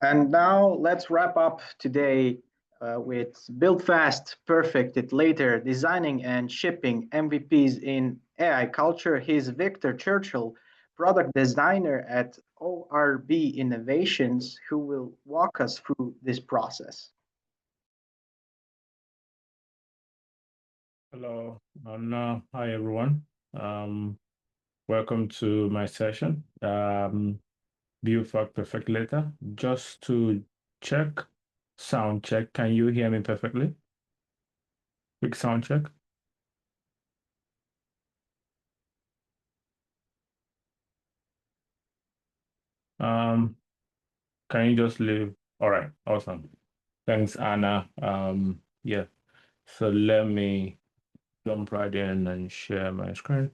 And now let's wrap up today with build fast, perfect it later, designing and shipping MVPs in AI culture. He's Victor Churchill, product designer at ORB Innovations, who will walk us through this process. Hello, and hi everyone. Um, Welcome to my session. View for perfect letter. Just to check, sound check. Can you hear me perfectly? Quick sound check. Um, can you just leave? All right, awesome. Thanks, Anna. Yeah. So let me jump right in and share my screen.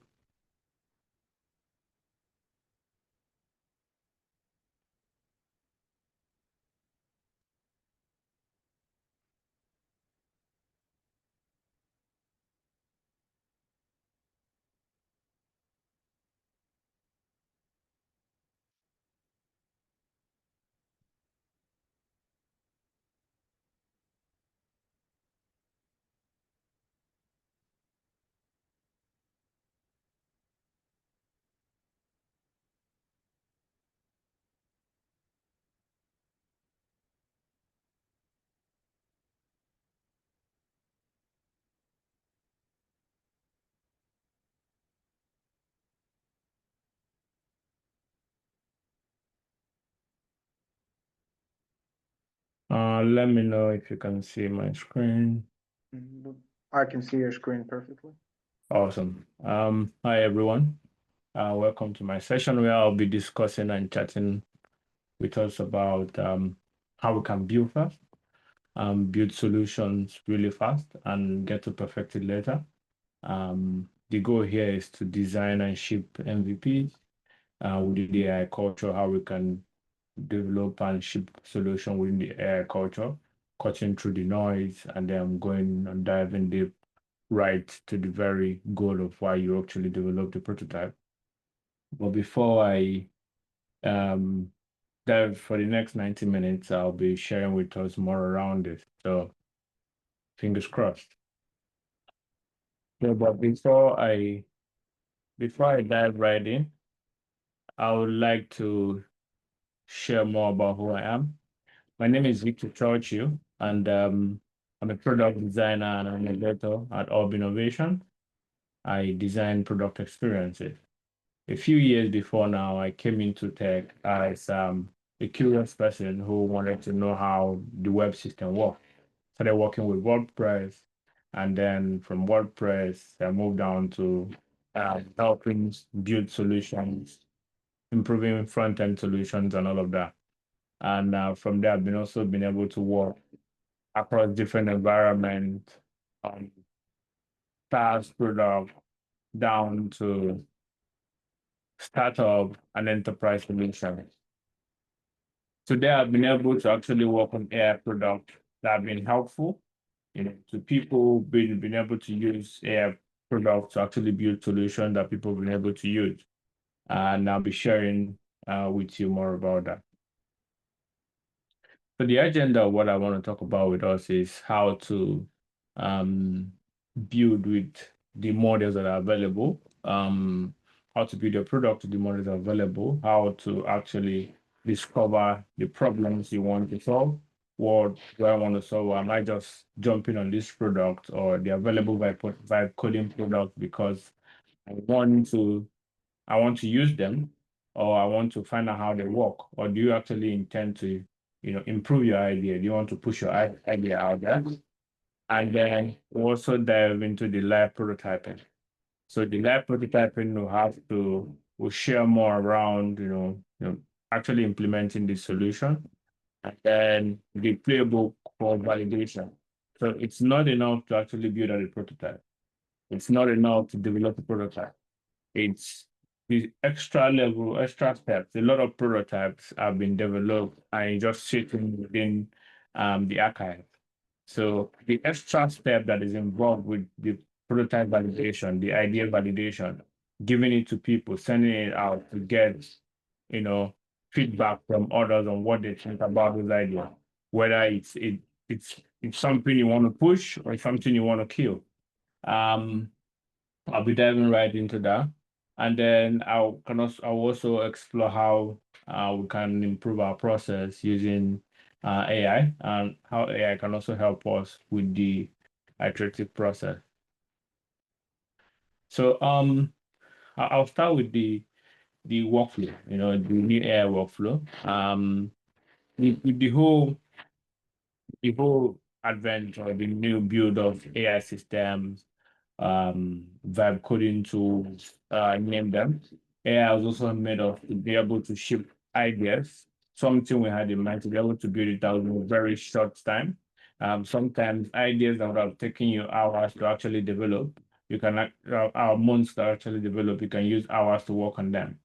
Let me know if you can see my screen. Mhm. I can see your screen perfectly. Awesome. Hi everyone. Welcome to my session where I'll be discussing and chatting with us about how we can build fast, build solutions really fast, and get to perfect it later. The goal here is to design and ship MVPs within the AI culture, how we can develop and ship solution within the AI culture, cutting through the noise, and then going and diving deep right to the very goal of why you actually developed the prototype. But before I um, dive for the next 90 minutes, I'll be sharing with us more around this. So fingers crossed. Yeah, but before I dive right in, I would like to share more about who I am. My name is Victor Churchill, and I'm a product designer and an innovator at Orb Innovation. I design product experiences. A few years before now, I came into tech as a curious person who wanted to know how the web system worked. Started working with WordPress, and then from WordPress, I moved down to helping build solutions, improving front-end solutions, and all of that. And from there, I've been also been able to work across different environments, um, SaaS product down to startup and enterprise solutions. Today, I've been able to actually work on AI products that have been helpful, to people being able to use AI products to actually build solutions that people have been able to use. And I'll be sharing with you more about that. So the agenda of what I want to talk about with us is how to um, build with the models that are available, how to build your product with the models that are available, how to actually discover the problems you want to solve. What do I want to solve? Am I just jumping on this product or the available vibe coding product because I want to I want to use them, or I want to find out how they work? Or do you actually intend to, improve your idea? Do you want to push your idea out there? And then we also dive into the live prototyping. So the live prototyping will share more around, actually implementing the solution, and then the playbook for validation. So it's not enough to actually build out a prototype. It's not enough to develop a prototype. It's the extra level, extra steps. A lot of prototypes have been developed and just sitting within the archive. So the extra step that is involved with the prototype validation, the idea validation, giving it to people, sending it out to get, you know, feedback from others on what they think about those ideas, whether it's something you want to push or something you want to kill. I'll be diving right into that. And then I'll also explore how we can improve our process using AI, and how AI can also help us with the iterative process. So I'll start with the workflow, the new AI workflow. With the whole advent or the new build of AI systems, vibe coding tools, name them. AI was also made of to be able to ship ideas, something we had in mind to be able to build it out in a very short time. Sometimes ideas that would have taken you hours to actually develop, you can our months to actually develop, you can use hours to work on them.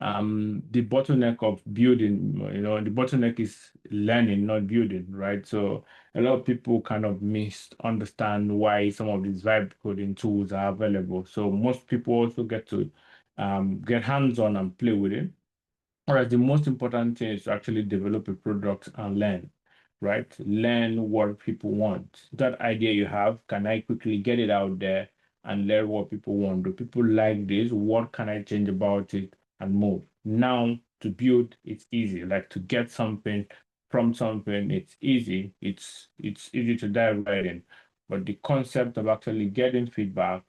The bottleneck of building, the bottleneck is learning, not building, right? So a lot of people kind of misunderstand why some of these vibe coding tools are available. So most people also get to get hands-on and play with it. Whereas the most important thing is to actually develop a product and learn, right? Learn what people want. That idea you have, can I quickly get it out there and learn what people want? Do people like this? What can I change about it and move? Now, to build, it's easy. Like to get something from something, it's easy. It's easy to dive right in. But the concept of actually getting feedback,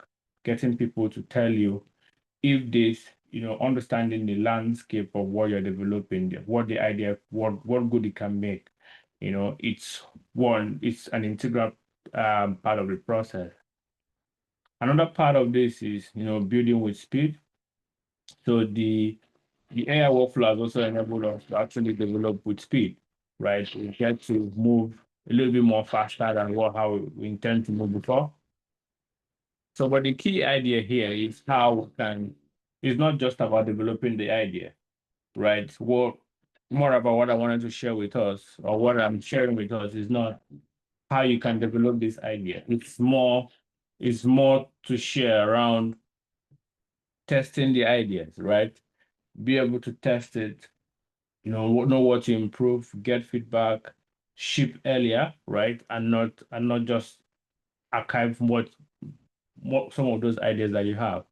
getting people to tell you if this, understanding the landscape of what you're developing, what the idea, what good it can make, it's an integral part of the process. Another part of this is, building with speed. So the AI workflow has also enabled us to actually develop with speed, right? We get to move a little bit more faster than how we intend to move before. So, but the key idea here is it's not just about developing the idea, right? More about what I wanted to share with us, or what I'm sharing with us, is not how you can develop this idea. It's more to share around testing the ideas, right? Be able to test it, know what to improve, get feedback, ship earlier, right? And not just archive some of those ideas that you have.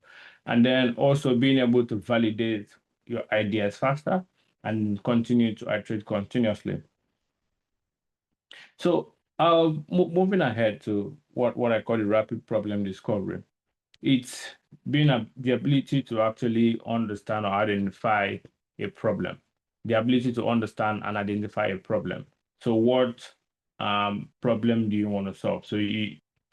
And then also being able to validate your ideas faster and continue to iterate continuously. So moving ahead to what I call the rapid problem discovery. It's the ability to actually understand or identify a problem, the ability to understand and identify a problem. So what problem do you want to solve? So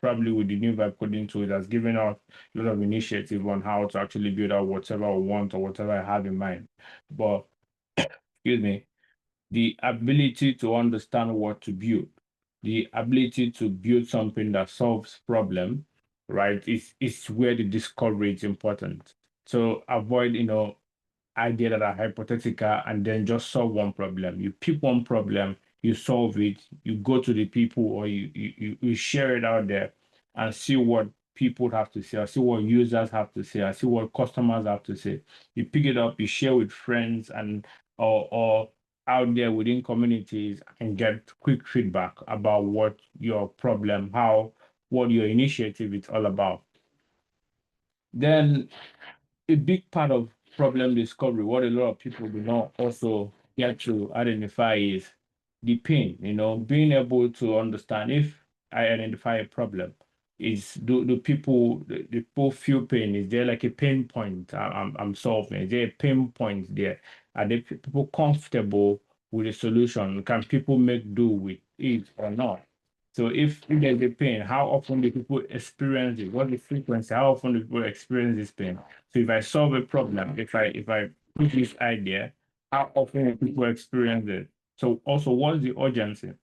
probably with the new vibe coding tool, it has given us a lot of initiative on how to actually build out whatever I want or whatever I have in mind. But excuse me, the ability to understand what to build, the ability to build something that solves problem, right, is where the discovery is important. So avoid, idea that are hypothetical and then just solve one problem. You pick one problem, you solve it, you go to the people, or you share it out there and see what people have to say, or see what users have to say, or see what customers have to say. You pick it up, you share with friends and or out there within communities and get quick feedback about what your problem, what your initiative is all about. Then a big part of problem discovery, what a lot of people do not also get to identify, is the pain, being able to understand if I identify a problem, do people feel pain? Is there like a pain point I'm solving? Is there a pain point there? Are the people comfortable with the solution? Can people make do with it or not? So if there's a pain, how often do people experience it? What's the frequency? How often do people experience this pain? So if I solve a problem, if I put this idea, how often do people experience it? So also, what's the urgency?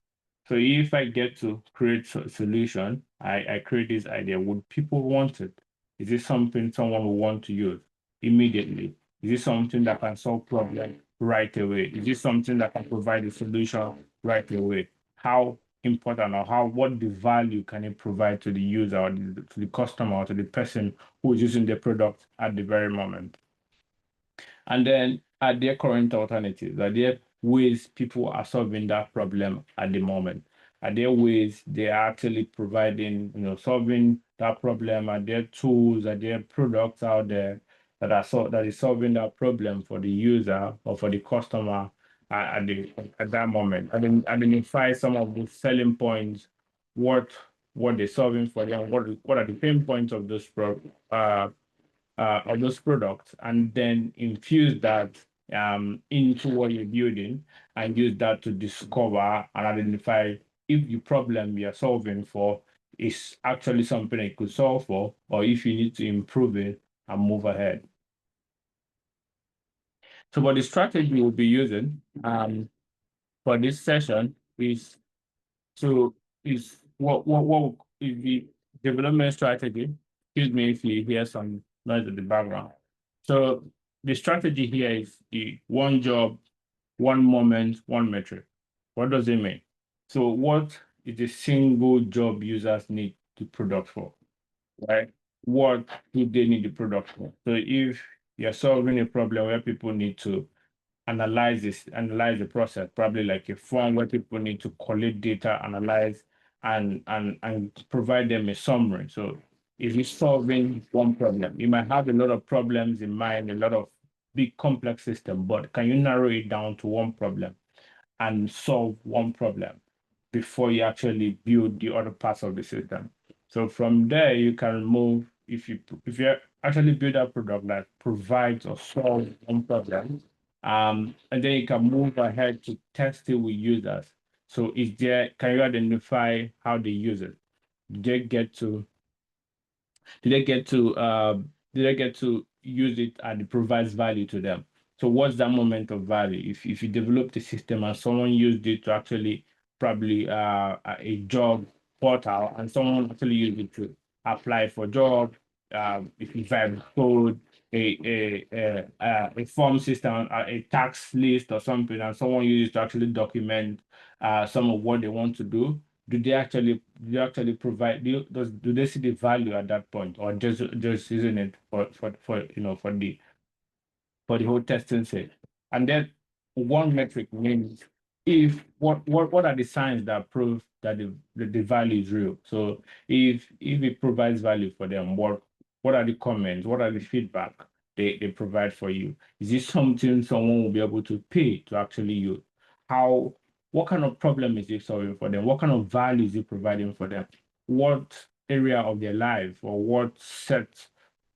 So if I get to create a solution, I create this idea, would people want it? Is this something someone will want to use immediately? Is this something that can solve problem right away? Is this something that can provide a solution right away? How important, or what the value can it provide to the user, or to the customer, or to the person who is using the product at the very moment? And then are there current alternatives? Are there ways people are solving that problem at the moment? Are there ways they are actually providing, solving that problem? Are there tools? Are there products out there that is solving that problem for the user or for the customer at that moment? Identify some of the selling points, what they're solving for them, what are the pain points of those products, and then infuse that into what you're building and use that to discover and identify if the problem you're solving for is actually something it could solve for, or if you need to improve it and move ahead. So what the strategy we'll be using for this session is what is the development strategy. Excuse me if you hear some noise in the background. So the strategy here is the one job, one moment, one metric. What does it mean? So what is the single job users need the product for, right? What do they need the product for? So if you're solving a problem where people need to analyze the process, probably like a form where people need to collect data, analyze, and provide them a summary. So if you're solving one problem, you might have a lot of problems in mind, a lot of big complex system, but can you narrow it down to one problem and solve one problem before you actually build the other parts of the system? So from there, you can move, if you actually build a product that provides or solves one problem, and then you can move ahead to test it with users. So can you identify how they use it? Did they get to did they get to use it and it provides value to them? So what's that moment of value? If you develop the system and someone used it to actually probably a job portal, and someone actually used it to apply for job, if you vibe code, a form system, a tax list or something, and someone uses it to actually document some of what they want to do, do they actually provide, do they see the value at that point, or just using it for the whole testing sake? And then one metric means if what are the signs that prove that the value is real? So if it provides value for them, what are the comments? What are the feedback they provide for you? Is this something someone will be able to pay to actually use? What kind of problem is it solving for them? What kind of value is it providing for them? What area of their life or what set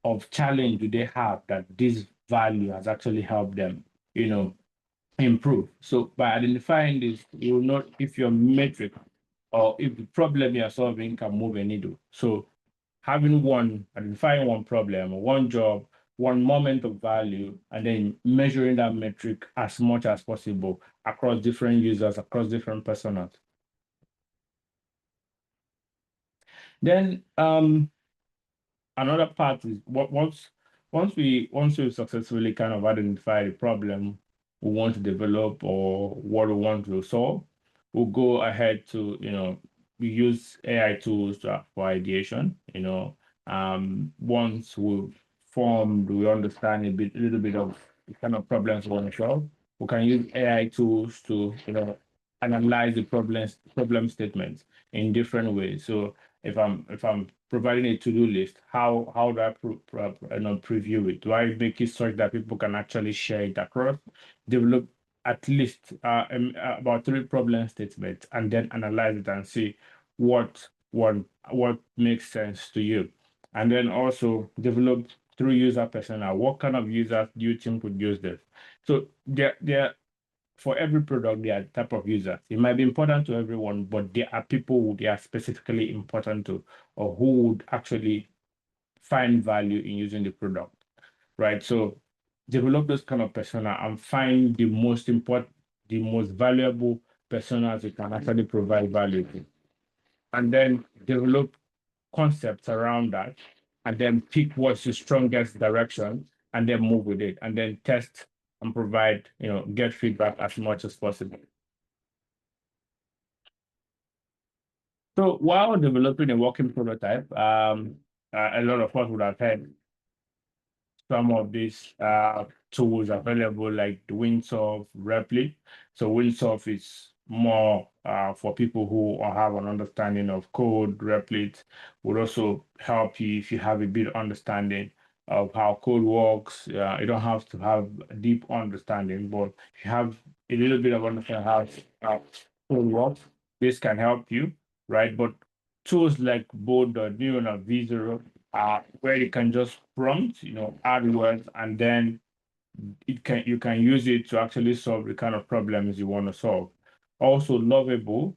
of challenge do they have that this value has actually helped them, improve? So by identifying this, you will know if your metric or if the problem you're solving can move a needle. So identifying one problem, one job, one moment of value, and then measuring that metric as much as possible across different users, across different personas. Then another part is once we've successfully kind of identified the problem we want to develop or what we want to solve, we'll go ahead to, we use AI tools for ideation. Once we understand a little bit of the kind of problems we want to solve, we can use AI tools to, analyze the problem statements in different ways. So if I'm providing a to-do list, how do I preview it? Do I make it such that people can actually share it across? Develop at least about 3 problem statements, and then analyze it and see what makes sense to you. And then also develop through user persona. What kind of users do you think would use this? So for every product, there are type of users. It might be important to everyone, but there are people who they are specifically important to, or who would actually find value in using the product, right? So develop this kind of persona and find the most valuable personas you can actually provide value to. And then develop concepts around that, and then pick what's the strongest direction, and then move with it, and then test and provide, get feedback as much as possible. So while developing a working prototype, a lot of us would have heard some of these tools available like the Windsurf, Replit. So Windsurf is more for people who have an understanding of code. Replit would also help you if you have a bit understanding of how code works. You don't have to have a deep understanding, but if you have a little bit of understanding how code works, this can help you, right? But tools like Board.new and V0 where you can just prompt, add words, and then you can use it to actually solve the kind of problems you want to solve. Also, Lovable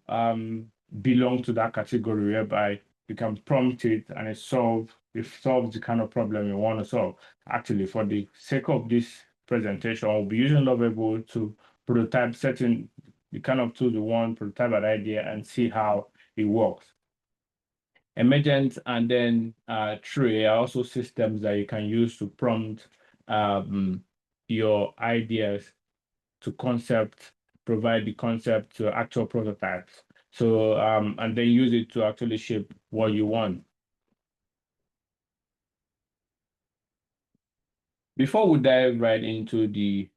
belong to that category whereby you can prompt it and it solves the kind of problem you want to solve. Actually, for the sake of this presentation, we'll be using Lovable to prototype certain the kind of tool you want, prototype an idea, and see how it works. Emergent and then Tree are also systems that you can use to prompt your ideas to concept, provide the concept to actual prototypes. So, and then use it to actually shape what you want. Before we dive right into the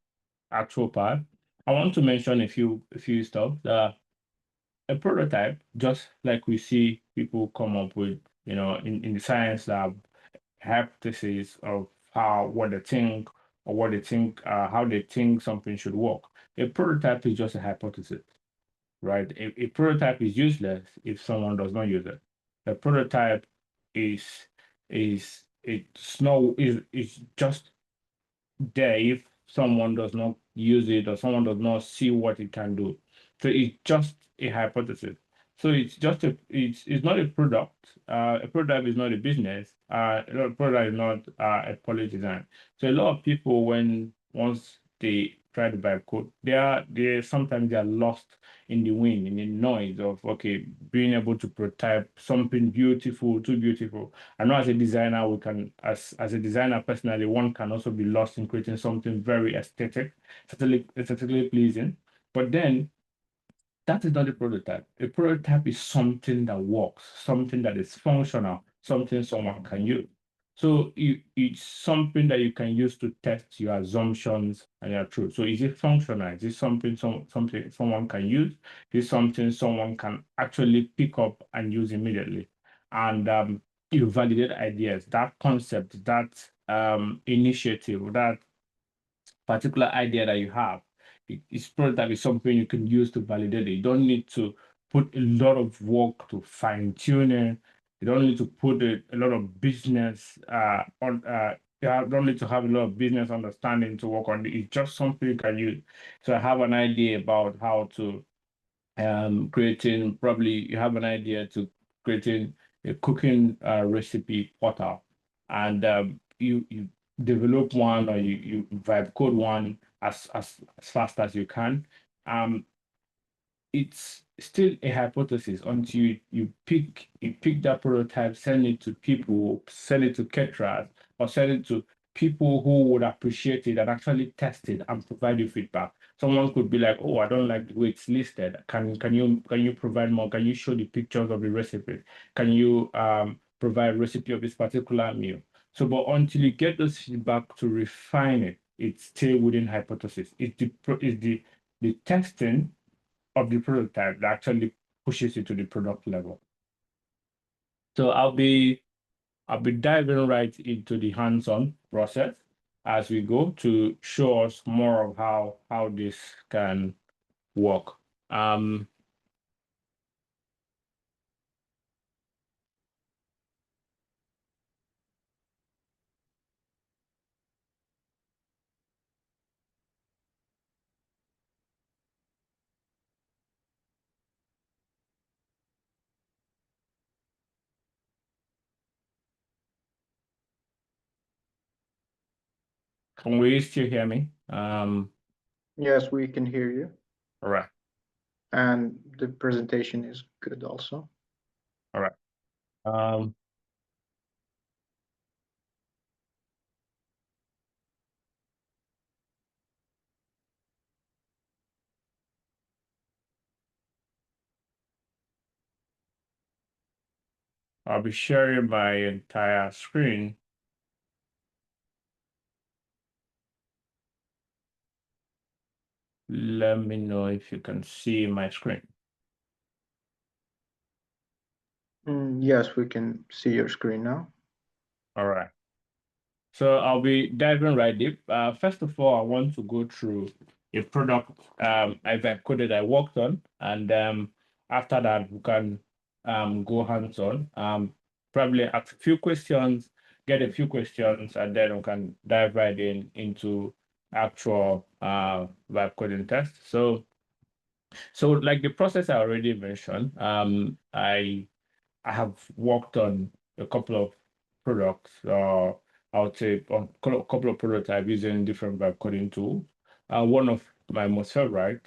actual part, I want to mention a few stuff that a prototype, just like we see people come up with, in the science lab, hypothesis of what they think or what they think, how they think something should work. A prototype is just a hypothesis, right? A prototype is useless if someone does not use it. A prototype is is just there if someone does not use it or someone does not see what it can do. So it's just a hypothesis. So it's not a product. A product is not a business. A product is not a policy design. So a lot of people, once they try to buy code, they sometimes they are lost in the wind, in the noise of being able to prototype something beautiful, too beautiful. I know as a designer, we can, as a designer personally, one can also be lost in creating something very aesthetically pleasing. But then that is not a prototype. A prototype is something that works, something that is functional, something someone can use. So it's something that you can use to test your assumptions and your truth. So is it functional? Is it something someone can use? Is it something someone can actually pick up and use immediately? And you validate ideas, that concept, that initiative, that particular idea that you have. It's prototype is something you can use to validate it. You don't need to put a lot of work to fine tune it. You don't need to put a lot of business on. You don't need to have a lot of business understanding to work on it. It's just something you can use. So I have an idea about how to creating. Probably you have an idea to creating a cooking recipe portal, and you develop one or you vibe code one as fast as you can. Um, it's still a hypothesis until you pick that prototype, send it to people, send it to caterers, or send it to people who would appreciate it and actually test it and provide you feedback. Someone could be like, "Oh, I don't like the way it's listed. Can you provide more? Can you show the pictures of the recipe? Can you provide recipe of this particular meal?" So, but until you get those feedback to refine it, it's still within hypothesis. It's the testing of the prototype that actually pushes it to the product level. So I'll be diving right into the hands-on process as we go to show us more of how this can work. Can we still hear me? Yes, we can hear you. All right. And the presentation is good also. All right. I'll be sharing my entire screen. let me know if you can see my screen. Yes, we can see your screen now. All right. So I'll be diving right deep. First of all, I want to go through a product I've coded I worked on, and after that we can go hands-on. Probably ask a few questions, get a few questions, and then we can dive right into actual vibe coding test. So like the process I already mentioned, I have worked on a couple of products, I would say on a couple of prototypes using different vibe coding tools. One of my most favorite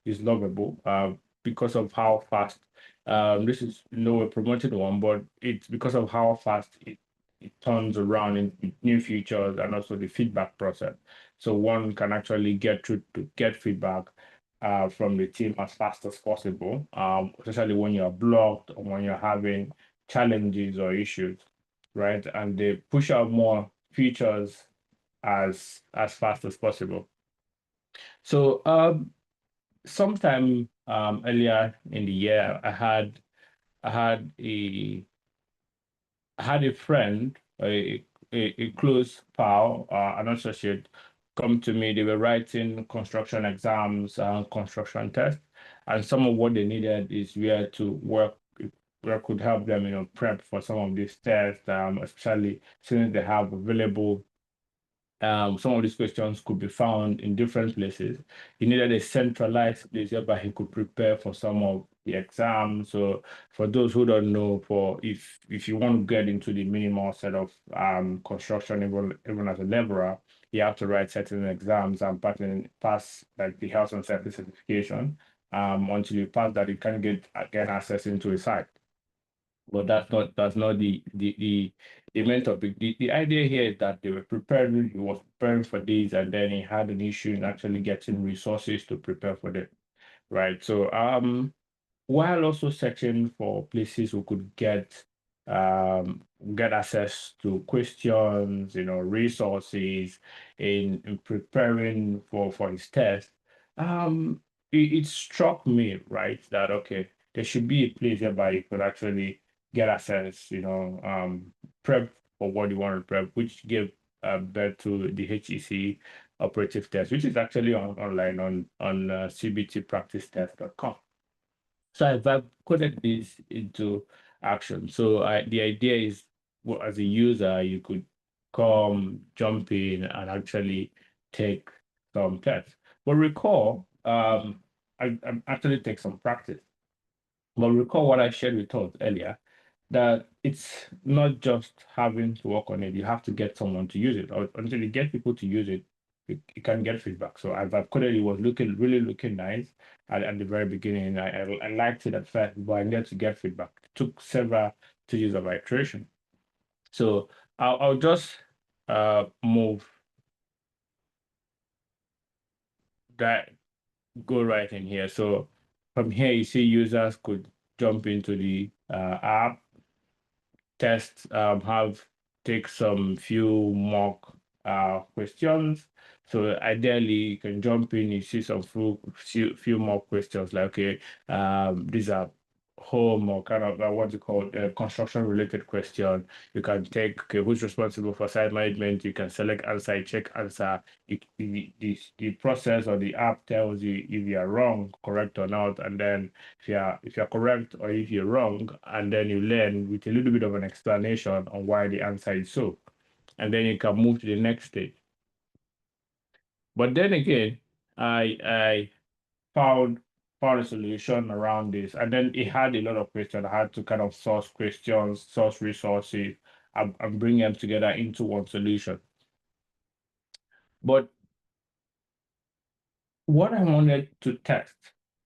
is Lovable because of how fast, this is no a promoted one, but it's because of how fast it turns around in new features and also the feedback process. So one can actually get through to get feedback from the team as fast as possible, especially when you're blocked or when you're having challenges or issues, right? And they push out more features as fast as possible. So sometime earlier in the year, I had a friend, a close pal, an associate, come to me. They were writing construction exams and construction tests, and some of what they needed is where to work, where could help them, prep for some of these tests, especially since they have available some of these questions could be found in different places. He needed a centralized place whereby he could prepare for some of the exams. So for those who don't know, for if you want to get into the minimal set of construction, even as a laborer, you have to write certain exams and pass like the health and safety certification. Until you pass that, you can get again access into a site. But that's not the main topic. The idea here is that they were preparing, he was preparing for this, and then he had an issue in actually getting resources to prepare for them, right? So while also searching for places we could get access to questions, resources in preparing for his test, it struck me, right, that okay, there should be a place whereby you could actually get access, prep for what you want to prep, which gave birth to the HEC operative test, which is actually online on cbtpracticetest.com. So I've coded this into action. So the idea is, well, as a user, you could come, jump in, and actually take some tests. But recall, I actually take some practice. But recall what I shared with us earlier, that it's not just having to work on it. You have to get someone to use it. Or until you get people to use it, you can get feedback. So I've coded it was really looking nice at the very beginning. I liked it at first, but I needed to get feedback. It took several stages of iteration. So I'll just move that, go right in here. So from here, you see users could jump into the app, test, take some few mock questions. So ideally, you can jump in, you see some few more questions like, okay, these are home or kind of what you call construction related question. You can take, okay, who's responsible for site management? You can select answer, check answer. The process or the app tells you if you are wrong, correct or not, and then if you're correct or if you're wrong, and then you learn with a little bit of an explanation on why the answer is so, and then you can move to the next stage. But then again, I found a solution around this, and then it had a lot of questions. I had to kind of source questions, source resources, and bring them together into one solution. But what I wanted to test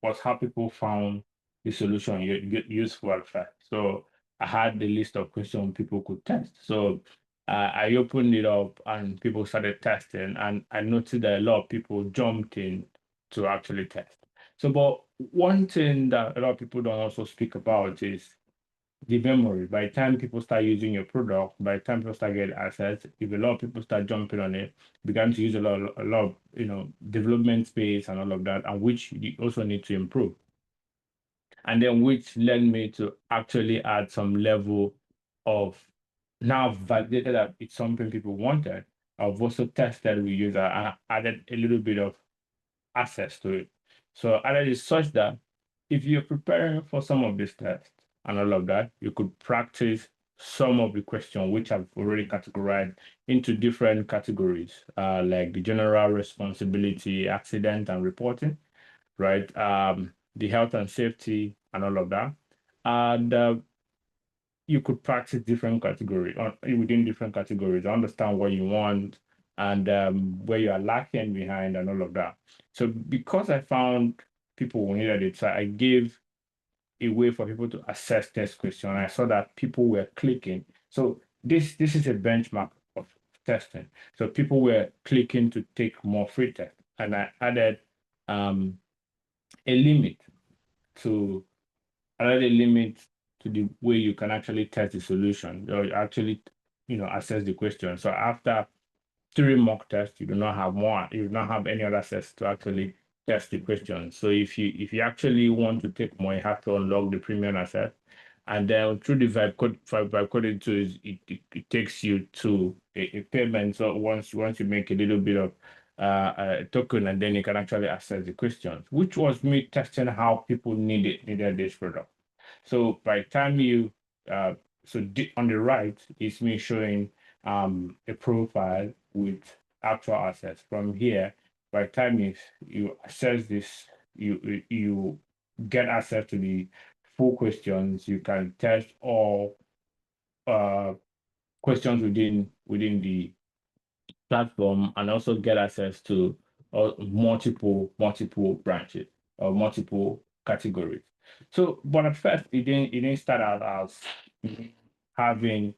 was how people found the solution useful at first. So I had the list of questions people could test. So I opened it up and people started testing, and I noticed that a lot of people jumped in to actually test. So, but one thing that a lot of people don't also speak about is the memory. By the time people start using your product, by the time people start getting access, if a lot of people start jumping on it, began to use a lot of development space and all of that, and which you also need to improve. And then which led me to actually add some level of now validated that it's something people wanted. I've also tested with user and added a little bit of access to it. So added is such that if you're preparing for some of these tests and all of that, you could practice some of the questions which I've already categorized into different categories, like the general responsibility, accident and reporting, right? The health and safety and all of that. And you could practice different categories within different categories, understand what you want and where you are lacking behind and all of that. So because I found people who needed it, so I gave a way for people to assess test question. I saw that people were clicking. So this is a benchmark of testing. So people were clicking to take more free test. And I added a limit to the way you can actually test the solution or actually, assess the question. So after 3 mock tests, you do not have any other access to actually test the question. So if you actually want to take more, you have to unlock the premium access. And then through the vibe coding tools, it takes you to a payment. So once you make a little bit of a token, and then you can actually access the questions, which was me testing how people needed this product. So by the time on the right is me showing a profile with actual assets. From here, by the time you access this, you get access to the full questions. You can test all questions within the platform and also get access to multiple branches or multiple categories. So, but at first, it didn't start out as having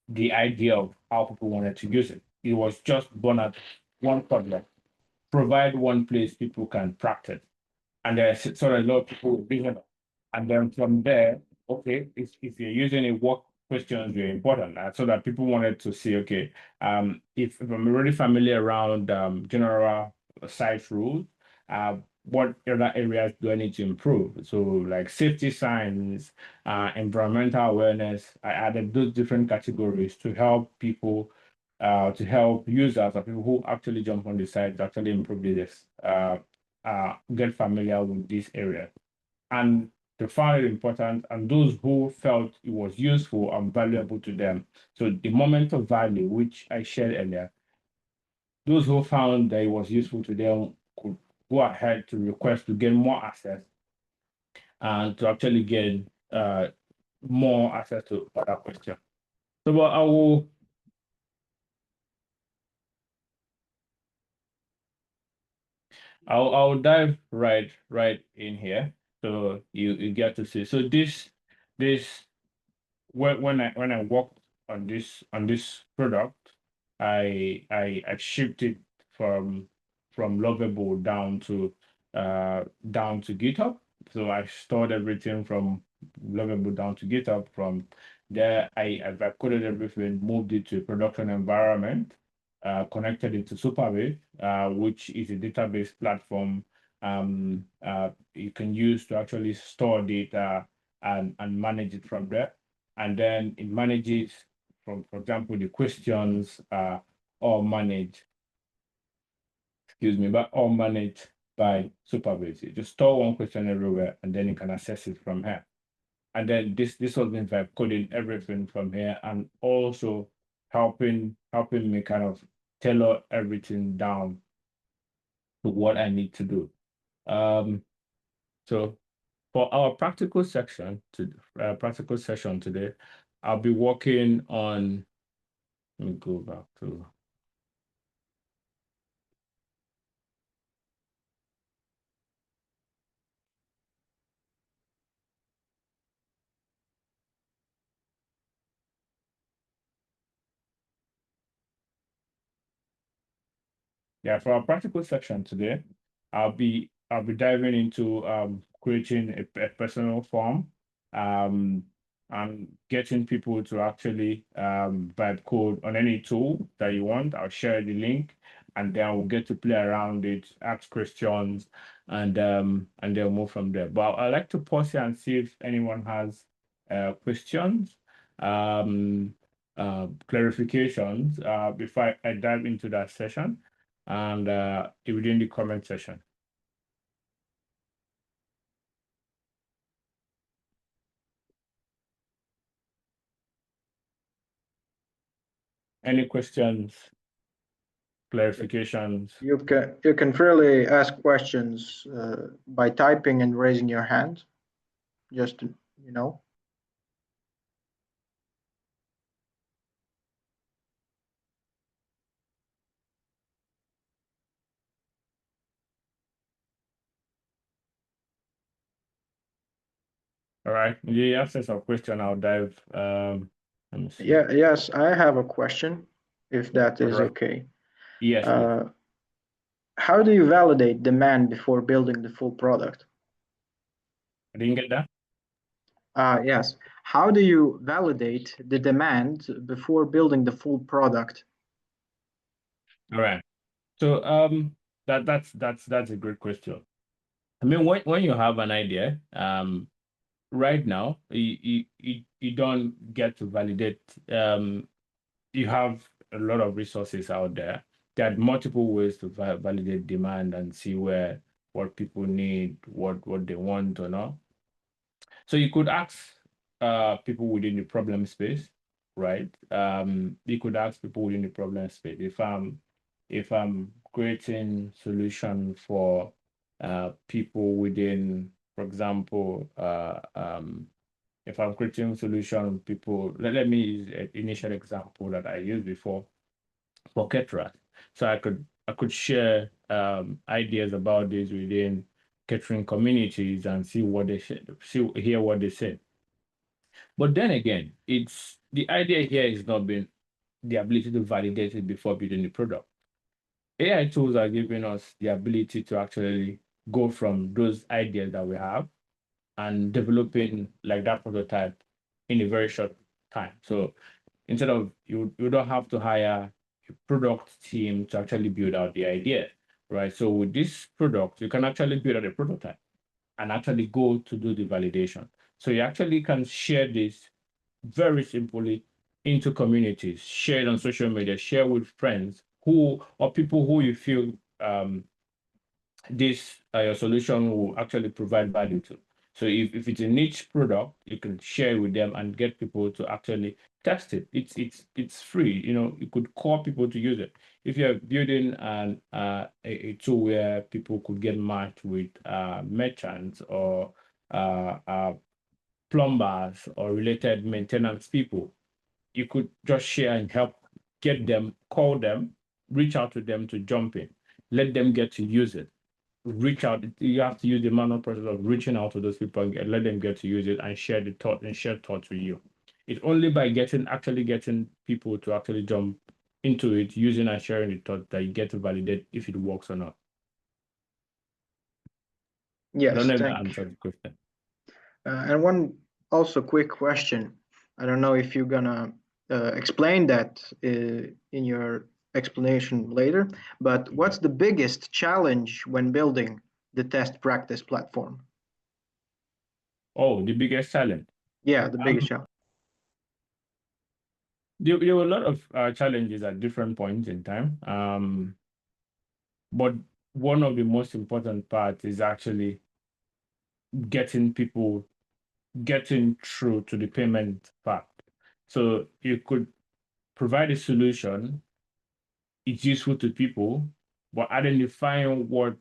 the idea of how people wanted to use it. It was just born at one problem, provide one place people can practice. And there's sort of a lot of people being it. And then from there, okay, if you're using it, what questions are important? So that people wanted to see, okay, if I'm already familiar around general site rules, what other areas do I need to improve? So like safety signs, environmental awareness, I added those different categories to help people, to help users or people who actually jump on the site to actually improve this, get familiar with this area. And they found it important, and those who felt it was useful and valuable to them. So the moment of value, which I shared earlier, those who found that it was useful to them could go ahead to request to get more access and to actually get more access to other questions. So, but I'll dive right in here, so you get to see. So this when I worked on this product, I shipped it from Lovable down to GitHub. So I stored everything from Lovable down to GitHub. From there, I've coded everything, moved it to a production environment, connected it to Superbase, which is a database platform you can use to actually store data and manage it from there. And then it manages, for example, the questions are all managed, all managed by Superbase. You just store one question everywhere, and then you can access it from here. And then this was been vibe coding everything from here, and also helping me kind of tailor everything down to what I need to do. So for our practical session today, I'll be working on. Let me go back to. Yeah, for our practical section today, I'll be diving into creating a personal form, and getting people to actually vibe code on any tool that you want. I'll share the link, and then we'll get to play around it, ask questions, and they'll move from there. But I'd like to pause here and see if anyone has questions, clarifications before I dive into that session, and within the comment section. Any questions, clarifications? You can freely ask questions by typing and raising your hand. Just you know. All right. The absence of question, I'll dive. Let me see. Yeah. Yes, I have a question, if that is Right. okay. Yes, please. How do you validate demand before building the full product? I didn't get that. Yes. How do you validate the demand before building the full product? All right. So that's a great question. I mean, when you have an idea, right now you don't get to validate. You have a lot of resources out there. There are multiple ways to validate demand and see what people need, what they want or not. So you could ask people within the problem space, right? You could ask people within the problem space. If I'm creating solution for people within, for example, if I'm creating solution people, let me use an initial example that I used before for caterers. So I could share ideas about this within catering communities and see what they hear what they say. But then again, it's the idea here is not been the ability to validate it before building the product. AI tools are giving us the ability to actually go from those ideas that we have and developing like that prototype in a very short time. So instead of you don't have to hire a product team to actually build out the idea, right? So with this product, you can actually build out a prototype and actually go to do the validation. So you actually can share this very simply into communities, share it on social media, share with friends who or people who you feel this your solution will actually provide value to. So if it's a niche product, you can share with them and get people to actually test it. It's free. You could call people to use it. If you're building a tool where people could get matched with merchants or plumbers or related maintenance people, you could just share and help get them, call them, reach out to them to jump in, let them get to use it. Reach out. You have to use the manual process of reaching out to those people and let them get to use it and share the thought and share thoughts with you. It's only by actually getting people to actually jump into it, using and sharing the thought, that you get to validate if it works or not. I don't Yes, know if that thank answers you. the question. And one also quick question. I don't know if you're gonna explain that in your explanation later, but what's the biggest challenge when building the test practice platform? Oh, the biggest challenge. Yeah, the biggest Um, challenge. there were a lot of challenges at different points in time. But one of the most important parts is actually getting people getting through to the payment part. So you could provide a solution, it's useful to people, but identifying what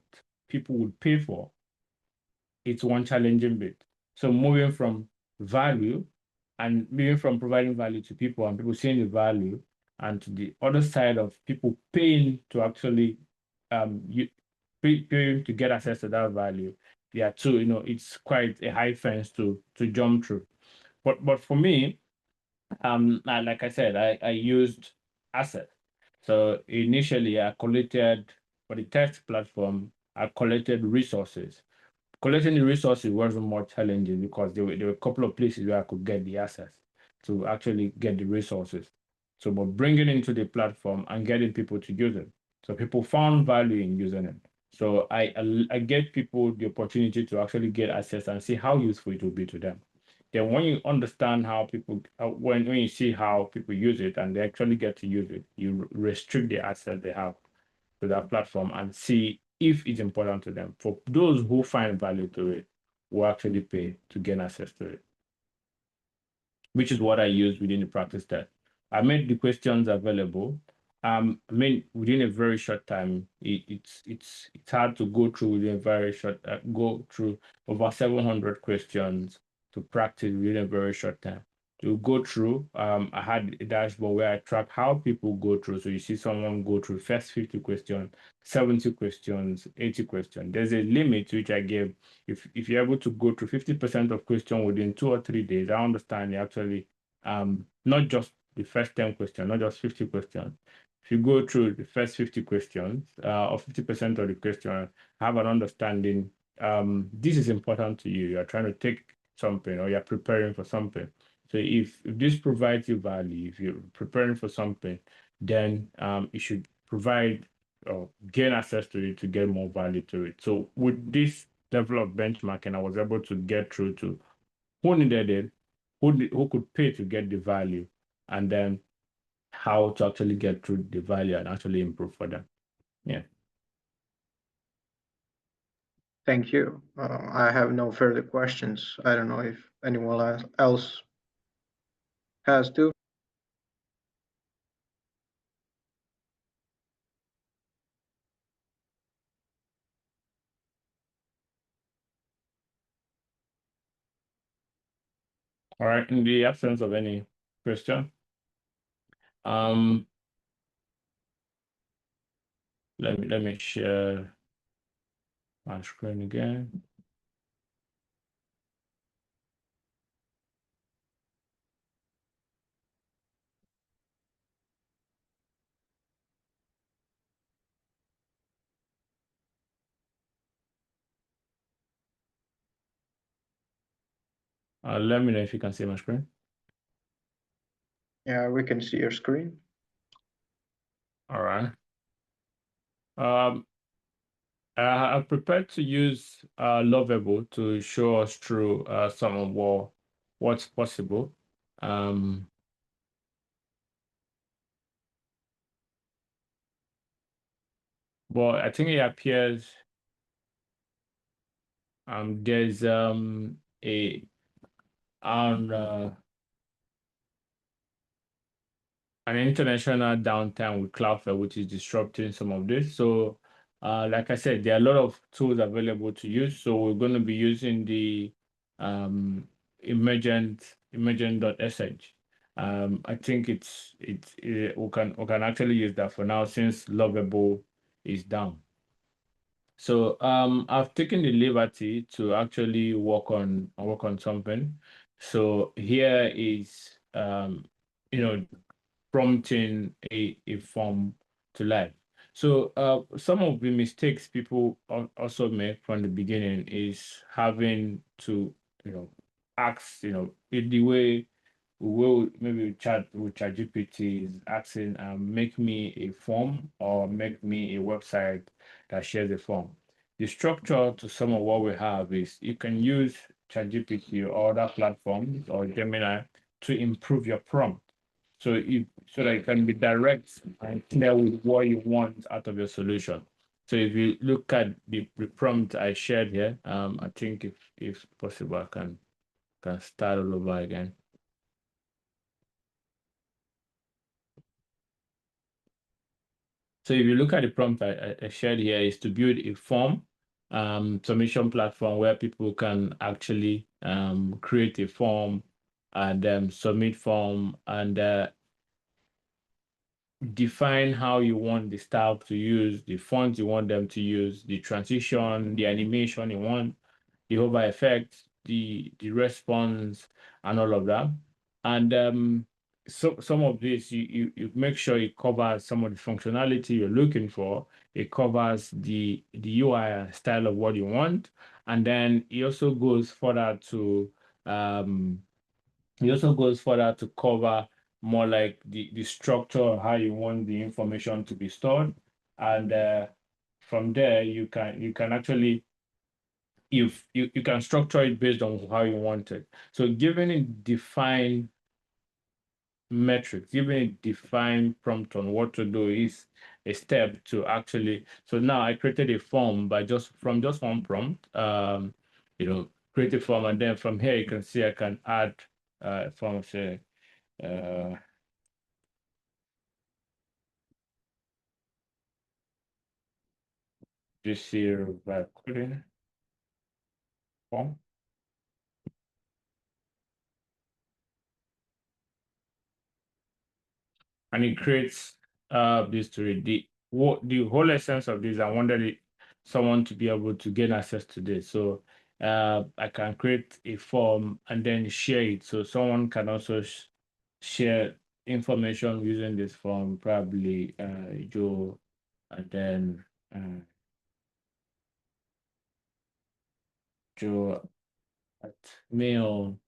people would pay for, it's one challenging bit. So moving from value and moving from providing value to people and people seeing the value, and to the other side of people paying to actually paying to get access to that value. Yeah, too, it's quite a high fence to jump through. But for me, like I said, I used assets. So initially I collected for the test platform, I collected resources, Collecting the resources wasn't more challenging because there were a couple of places where I could get the access to actually get the resources. So, but bringing into the platform and getting people to use it. So people found value in using it. So I get people the opportunity to actually get access and see how useful it will be to them. Then when you understand how people, when you see how people use it and they actually get to use it, you restrict the access they have to that platform and see if it's important to them. For those who find value to it, will actually pay to gain access to it, which is what I use within the practice test. I made the questions available. I mean, within a very short time, it's hard to go through within a very short go through over 700 questions to practice within a very short time. To go through, I had a dashboard where I track how people go through. So you see someone go through first 50 questions, 70 questions, 80 questions. There's a limit which I gave. If you're able to go through 50% of question within 2 or 3 days, I understand you actually not just the first 10 questions, not just 50 questions. If you go through the first 50 questions or 50% of the question, have an understanding. This is important to you. You're trying to take something or you're preparing for something. So if this provides you value, if you're preparing for something, then you should provide or gain access to it to get more value to it. So with this level of benchmarking, I was able to get through to who needed it, who could pay to get the value, and then how to actually get through the value and actually improve for them. Yeah. Thank you. I have no further questions. I don't know if anyone else has to. All right. In the absence of any question, let me share my screen again. Let me know if you can see my screen. Yeah, we can see your screen. All right. I'm prepared to use Lovable to show us through some of what's possible. But I think it appears there's a an international downtime with Cloudflare, which is disrupting some of this. So, like I said, there are a lot of tools available to use. So we're going to be using the emergent.sh. I think we can actually use that for now since Lovable is down. So I've taken the liberty to actually work on something. So here is prompting a form to life. So some of the mistakes people also make from the beginning is having to ask in the way will maybe chat with ChatGPT is asking make me a form or make me a website that shares a form. The structure to some of what we have is you can use ChatGPT or other platforms or Gemini to improve your prompt. So that it can be direct and clear with what you want out of your solution. So if you look at the prompt I shared here, I think if possible, I can start all over again. So if you look at the prompt I shared here is to build a form submission platform where people can actually create a form and submit form and define how you want the staff to use, the fonts you want them to use, the transition, the animation you want, the hover effect, the response, and all of that. And so some of this, you make sure it covers some of the functionality you're looking for. It covers the UI and style of what you want. And then he also goes further to cover more like the structure of how you want the information to be stored. And from there, you can actually you can structure it based on how you want it. So giving it defined metrics, giving it defined prompt on what to do is a step to actually. So now I created a form by just one prompt, create a form, and then from here you can see I can add from say this here by coding form. And it creates this to read. The whole essence of this, I wanted someone to be able to gain access to this. So I can create a form and then share it. So someone can also share information using this form, probably Joe, and then Joe at mail.com,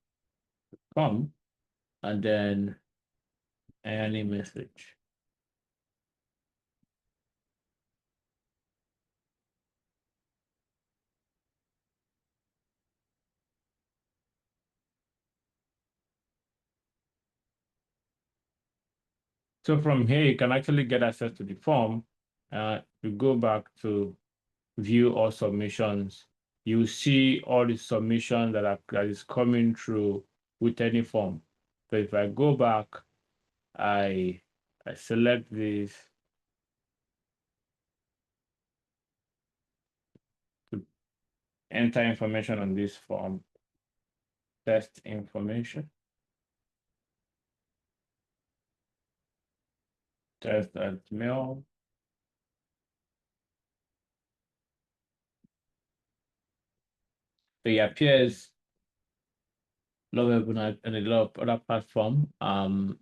and then any message. So from here, you can actually get access to the form. You go back to view all submissions. You see all the submissions that is coming through with any form. So if I go back, I select this to enter information on this form, test information, test at mail. So it appears lovable and a lot of other platform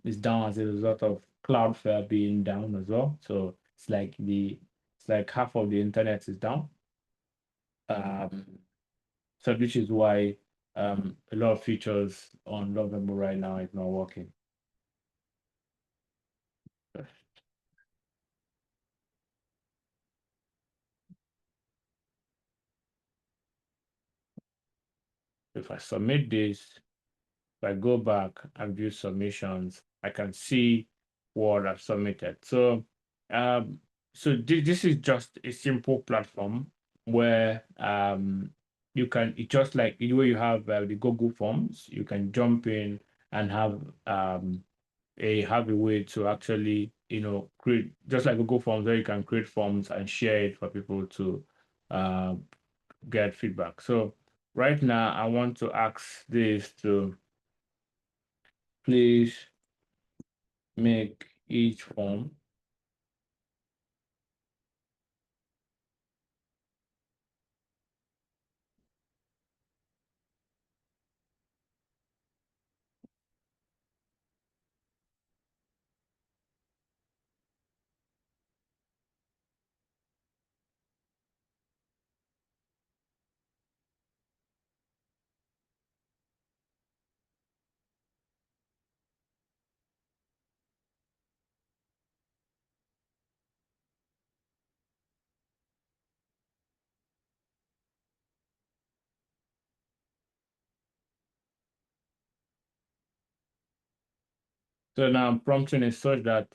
is down as a result of Cloudflare being down as well. So it's like half of the internet is down. So which is why a lot of features on Lovable right now is not working. If I submit this, if I go back and view submissions, I can see what I've submitted. So this is just a simple platform where you can, it's just like the way you have the Google Forms, you can jump in and have a way to actually create, just like Google Forms, where you can create forms and share it for people to get feedback. So right now I want to ask this to please make each form so now prompting is such that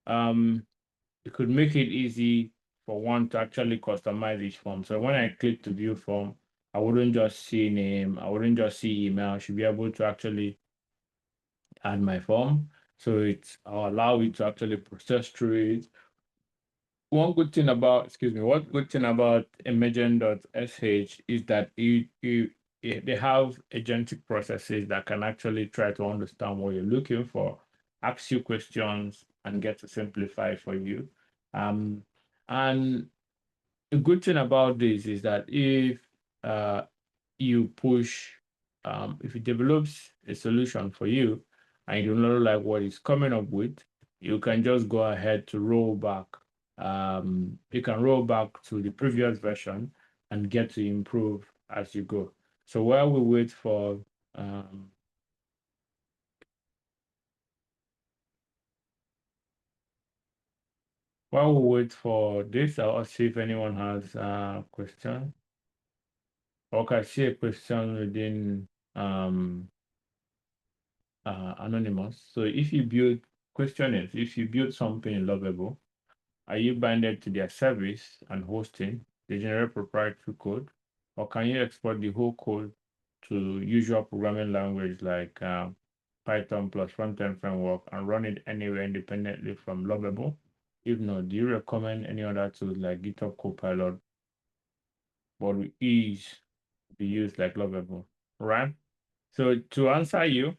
it could make it easy for one to actually customize each form. So when I click to view form, I wouldn't just see name, I wouldn't just see email. I should be able to actually add my form. So I'll allow it to actually process through it. One good thing about emergent.sh is that they have agentic processes that can actually try to understand what you're looking for, ask you questions, and get to simplify for you. And the good thing about this is that if you push, if it develops a solution for you and you don't like what it's coming up with, you can just go ahead to roll back. You can roll back to the previous version and get to improve as you go. So while we wait for this, I'll see if anyone has a question. Okay, I see a question within anonymous. So if you build, question is, if you build something in Lovable, are you binded to their service and hosting, they generate proprietary code, or can you export the whole code to usual programming language like Python plus front-end framework and run it anywhere independently from Lovable? If not, do you recommend any other tools like GitHub Copilot, but with ease be used like Lovable, right? So to answer you,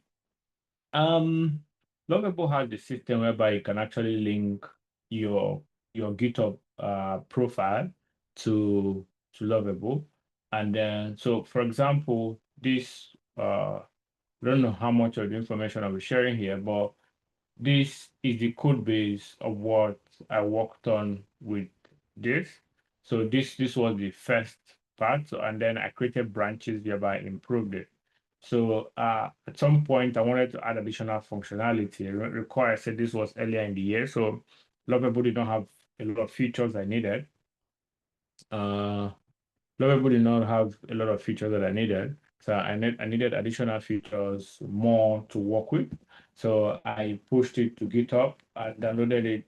Lovable has the system whereby you can actually link your GitHub profile to Lovable, and then so for example, this I don't know how much of the information I'll be sharing here, but this is the code base of what I worked on with this. So this was the first part, and then I created branches whereby I improved it. So at some point, I wanted to add additional functionality. Recall I said this was earlier in the year, so a lot of people did not have a lot of features I needed. A lot of people did not have a lot of features that I needed. So I needed additional features, more to work with. So I pushed it to GitHub. I downloaded it,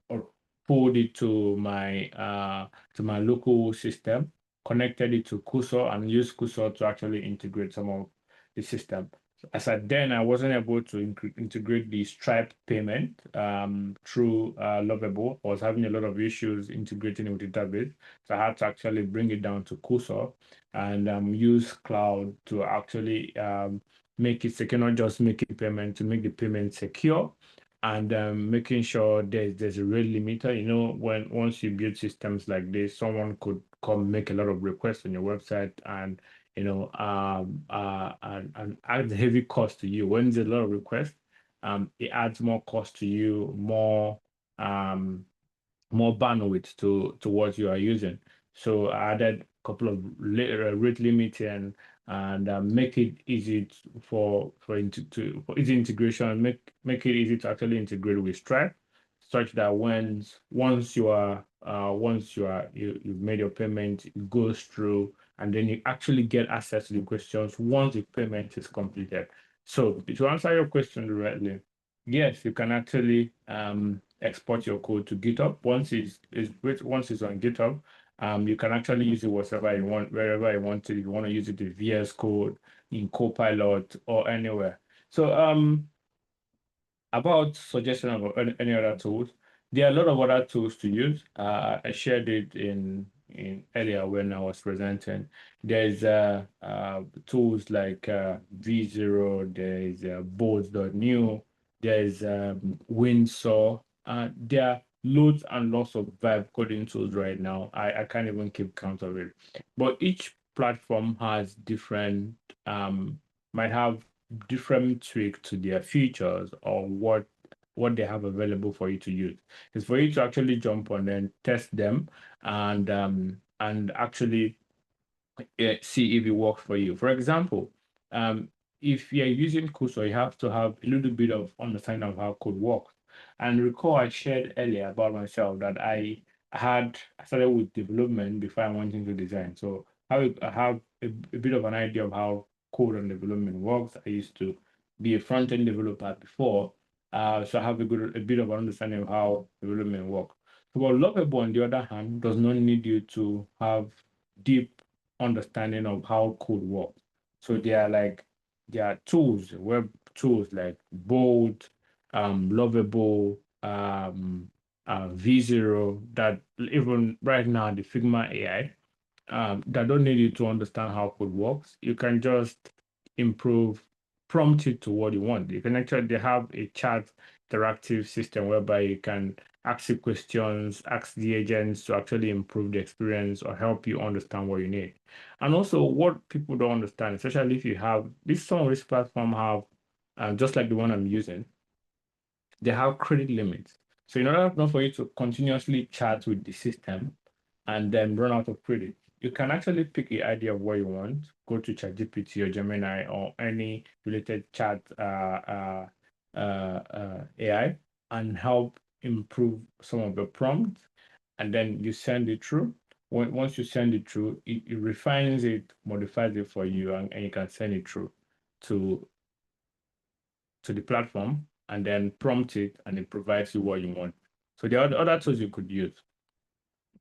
or pulled it to my local system, connected it to Cursor, and used Cursor to actually integrate some of the system. As at then, I wasn't able to integrate the Stripe payment through Lovable. I was having a lot of issues integrating it with the database. So I had to actually bring it down to Cursor and use Cloud to actually make it secure, not just making payment, to make the payment secure and making sure there's a rate limiter. You know, once you build systems like this, someone could come make a lot of requests on your website and and add heavy cost to you. When there's a lot of requests, it adds more cost to you, more bandwidth to what you are using. So I added a couple of rate limits and make it easy for easy integration. Make it easy to actually integrate with Stripe, such that once you've made your payment, it goes through, and then you actually get access to the questions once the payment is completed. So to answer your question directly, yes, you can actually export your code to GitHub. Once it's on GitHub, you can actually use it wherever you want, wherever you want to. If you want to use it in VS Code, in Copilot, or anywhere. So about suggestion of any other tools, there are a lot of other tools to use. I shared it in earlier when I was presenting. There's tools like V0, there's Boards.new, there's Windsaw. There are loads and lots of vibe coding tools right now. I can't even keep count of it. But each platform has different, might have different tweak to their features or what they have available for you to use. It's for you to actually jump on and test them and actually see if it works for you. For example, if you're using Cursor, you have to have a little bit of understanding of how code works. And recall I shared earlier about myself that I started with development before I went into design. So I have a bit of an idea of how code and development works. I used to be a front-end developer before, so I have a bit of an understanding of how development works. But Lovable, on the other hand, does not need you to have deep understanding of how code works. So there are tools, web tools like Bold, Lovable, V0, that even right now the Figma AI, that don't need you to understand how code works. You can just improve, prompt it to what you want. You can actually, they have a chat interactive system whereby you can ask the questions, ask the agents to actually improve the experience or help you understand what you need. And also what people don't understand, especially if you have some of these platforms have, just like the one I'm using, they have credit limits. So in order not for you to continuously chat with the system and then run out of credit, you can actually pick the idea of what you want, go to ChatGPT or Gemini or any related chat AI and help improve some of the prompts, and then you send it through. Once you send it through, it refines it, modifies it for you, and you can send it through to the platform and then prompt it, and it provides you what you want. So there are other tools you could use.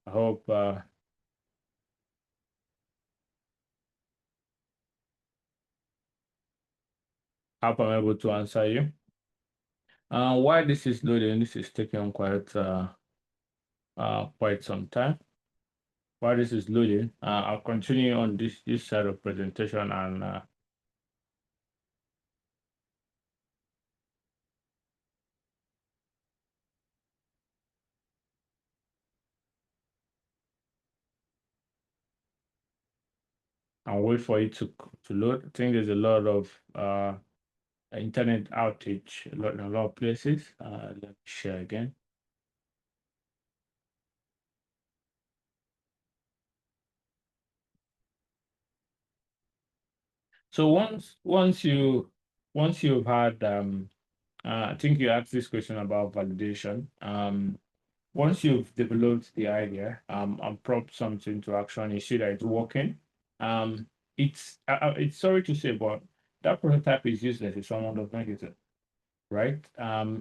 I hope I'm able to answer you. While this is loading, this is taking quite some time. While this is loading, I'll continue on this side of presentation and wait for it to load. I think there's a lot of internet outage in a lot of places. Let me share again. So once you've had I think you asked this question about validation. Once you've developed the idea and prompt something to action, you see that it's working. It's sorry to say, but that prototype is useless if someone does not use it, right?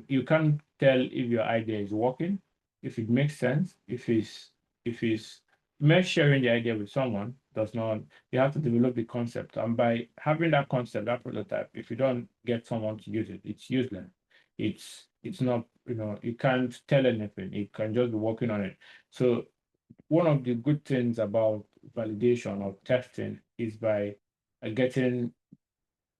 You can't tell if your idea is working, if it makes sense, if it's mere sharing the idea with someone does not. You have to develop the concept, and by having that concept, that prototype, if you don't get someone to use it, it's useless. It's not, you can't tell anything. You can just be working on it. So one of the good things about validation or testing is by getting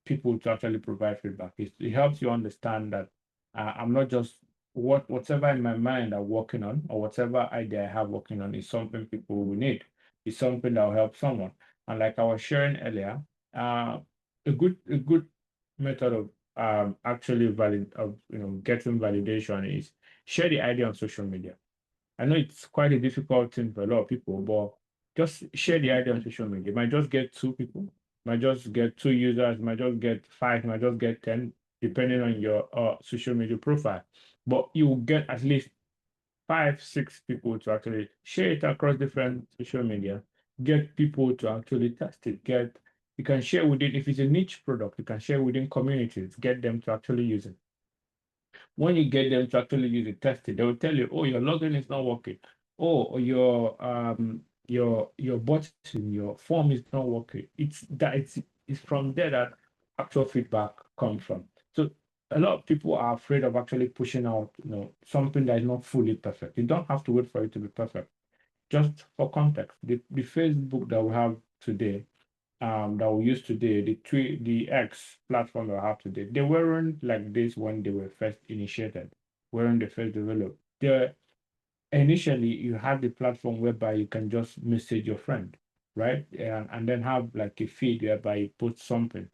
people to actually provide feedback. It helps you understand that I'm not just whatever in my mind I'm working on, or whatever idea I have working on is something people will need. It's something that will help someone. And like I was sharing earlier, a good method of actually getting validation is share the idea on social media. I know it's quite a difficult thing for a lot of people, but just share the idea on social media. You might just get 2 people, might just get 2 users, might just get 5, might just get 10, depending on your social media profile. But you will get at least 5, 6 people to actually share it across different social media, get people to actually test it, you can share within, if it's a niche product, you can share within communities, get them to actually use it. When you get them to actually use it, test it, they will tell you, oh, your login is not working. Oh, your button, your form is not working. It's from there that actual feedback comes from. So a lot of people are afraid of actually pushing out, something that is not fully perfect. You don't have to wait for it to be perfect. Just for context, the Facebook that we have today, that we use today, the X platform that we have today, they weren't like this when they were first initiated, when they first developed. Initially, you had the platform whereby you can just message your friend, right? And then have like a feed whereby you put something.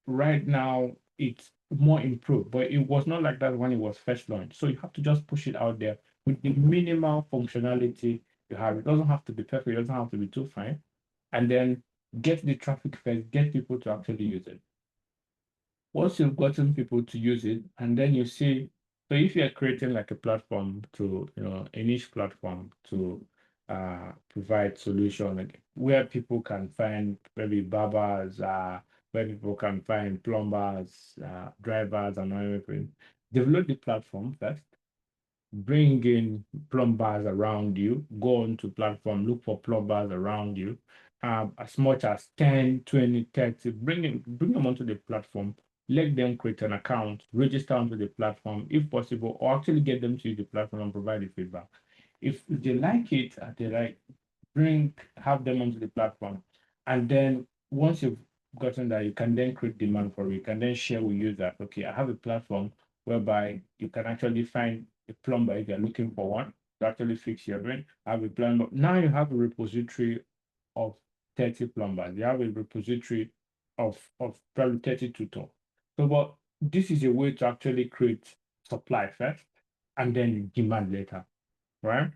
Right now, it's more improved, but it was not like that when it was first launched. So you have to just push it out there with the minimal functionality you have. It doesn't have to be perfect, it doesn't have to be too fine. And then get the traffic first, get people to actually use it. Once you've gotten people to use it, and then you see, so if you're creating like a platform to, a niche platform to provide solution, like where people can find maybe barbers, where people can find plumbers, drivers, and everything, develop the platform first, bring in plumbers around you, go onto platform, look for plumbers around you, as much as 10, 20, 30, bring them onto the platform, let them create an account, register onto the platform if possible, or actually get them to use the platform and provide the feedback. If they like it and they like, have them onto the platform. And then once you've gotten that, you can then create demand for it. You can then share with users, okay, I have a platform whereby you can actually find a plumber if you're looking for one to actually fix your drain. I have a plumber. Now you have a repository of 30 plumbers. You have a repository of probably 32 tons. So, but this is a way to actually create supply first and then demand later, right?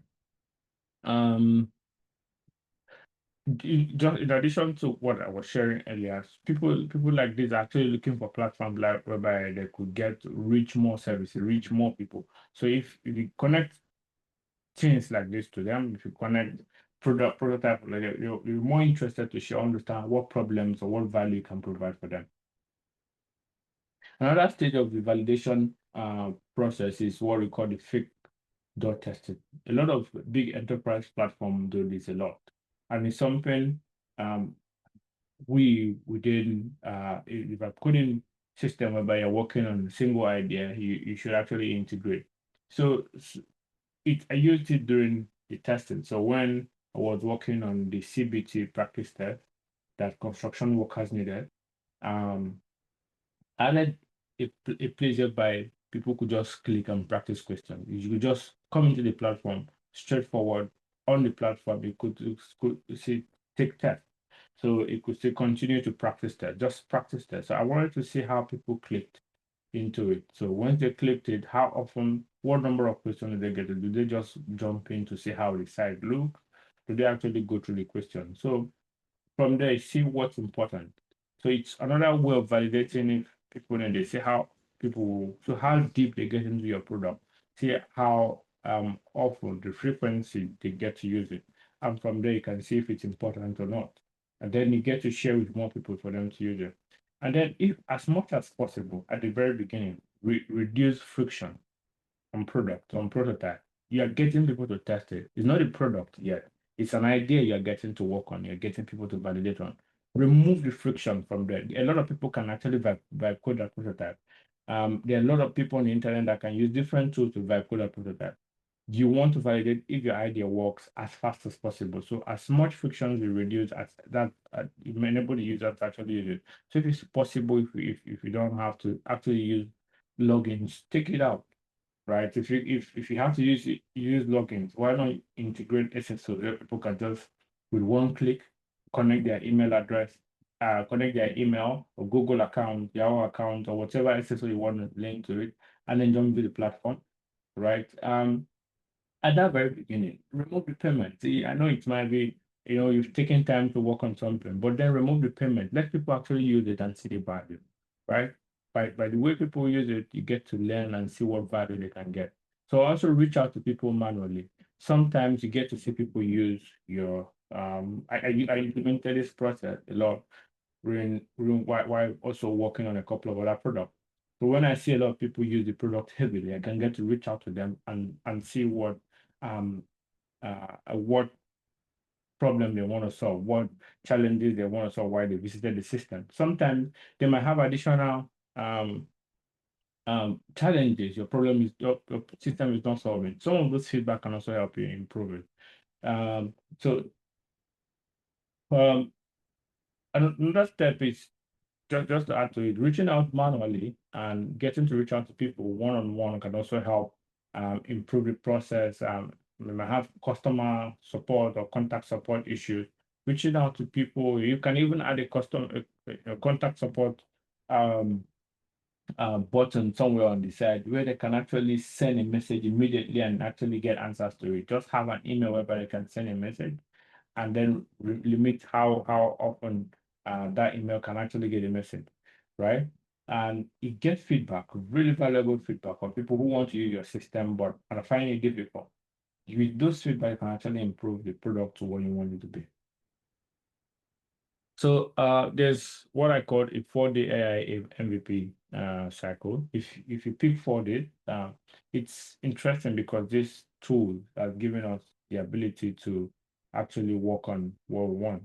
Just in addition to what I was sharing earlier, people like this are actually looking for platforms like whereby they could reach more services, reach more people. So if you connect things like this to them, if you connect prototype, like you're more interested to share, understand what problems or what value you can provide for them. Another stage of the validation process is what we call the fake dot testing. A lot of big enterprise platforms do this a lot, and it's something um, we did. If a coding system whereby you're working on a single idea, you should actually integrate. So I used it during the testing. So when I was working on the CBT practice test that construction workers needed, um, I had a place whereby people could just click and practice questions. You could just come into the platform straightforward on the platform. You could see take tests. So it could still continue to practice that, just practice that. So I wanted to see how people clicked into it. So once they clicked it, how often, what number of questions do they get? Do they just jump in to see how the site look? Do they actually go through the question? So from there, see what's important. So it's another way of validating if people and they see how so how deep they get into your product, see how often the frequency they get to use it. And from there, you can see if it's important or not. And then you get to share with more people for them to use it. And then if as much as possible at the very beginning, reduce friction on prototype. You are getting people to test it. It's not a product yet. It's an idea you're getting to work on. You're getting people to validate on. Remove the friction from there. A lot of people can actually vibe code a prototype. There are a lot of people on the internet that can use different tools to vibe code a prototype. You want to validate if your idea works as fast as possible. So as much friction we reduce as that, you enable the user to actually use it. So if it's possible, if you don't have to actually use logins, take it out, right? If you have to use logins, why not integrate SSO where people can just with one click connect their email address, connect their email or Google account, Yahoo account, or whatever SSO you want to link to it, and then jump to the platform, right? At that very beginning, remove the payment. See, I know it might be, you've taken time to work on something, but then remove the payment. Let people actually use it and see the value, right? By the way people use it, you get to learn and see what value they can get. So also reach out to people manually. Sometimes you get to see people use your, I implemented this process a lot while also working on a couple of other products. So when I see a lot of people use the product heavily, I can get to reach out to them and see um, what problem they want to solve, what challenges they want to solve, why they visited the system. Sometimes they might have additional challenges. Your system is not solving. Some of those feedback can also help you improve it. So another step is just to add to it, reaching out manually and getting to reach out to people one-on-one can also help improve the process. We might have customer support or contact support issues. Reaching out to people, you can even add a contact support button somewhere on the side where they can actually send a message immediately and actually get answers to it. Just have an email whereby they can send a message and then limit how often that email can actually get a message, right? And you get feedback, really valuable feedback from people who want to use your system but are finding it difficult. With those feedback, you can actually improve the product to what you want it to be. So there's what I call a 4-day AI MVP cycle. If you pick 4 days, it's interesting because this tool has given us the ability to actually work on what we want.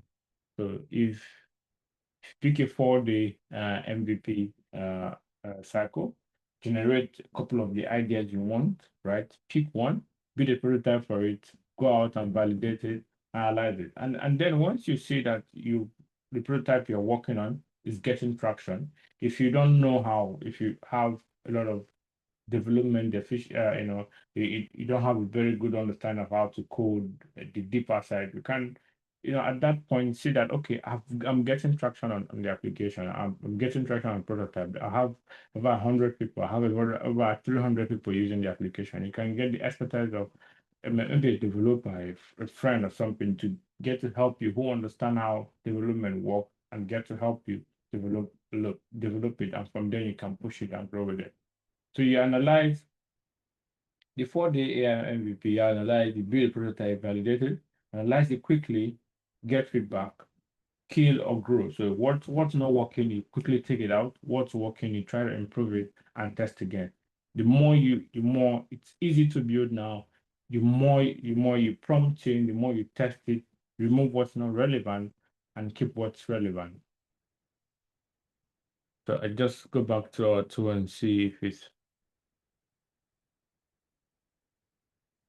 So if pick a 4-day MVP cycle, generate a couple of the ideas you want, right? Pick one, build a prototype for it, go out and validate it, analyze it. And then once you see that the prototype you're working on is getting traction, if you don't know how, if you have a lot of development you don't have a very good understanding of how to code the deeper side, you can at that point see that okay, I'm getting traction on the application, I'm getting traction on prototype, I have over 100 people, I have over 300 people using the application. You can get the expertise of maybe a developer, a friend or something to get to help you who understand how development works and get to help you develop it, and from there you can push it and grow with it. So you analyze before the AI MVP, you analyze the build prototype, validate it, analyze it quickly, get feedback, kill or grow. So what's not working, you quickly take it out. What's working, you try to improve it and test again. The more it's easy to build now. The more you prompt change, the more you test it, remove what's not relevant, and keep what's relevant. So I just go back to our tool and see if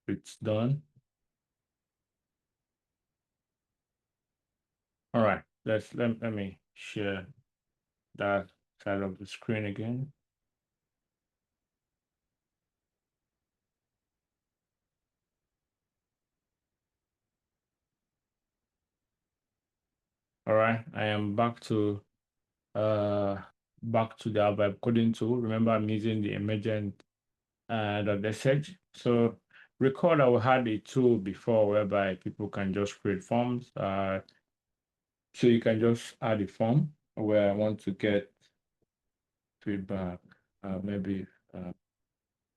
it's done. All right, let me share that side of the screen again. All right, I am back to the vibe coding tool. Remember, I'm using the emergent .sh. So recall that we had a tool before whereby people can just create forms. So you can just add a form where I want to get feedback, maybe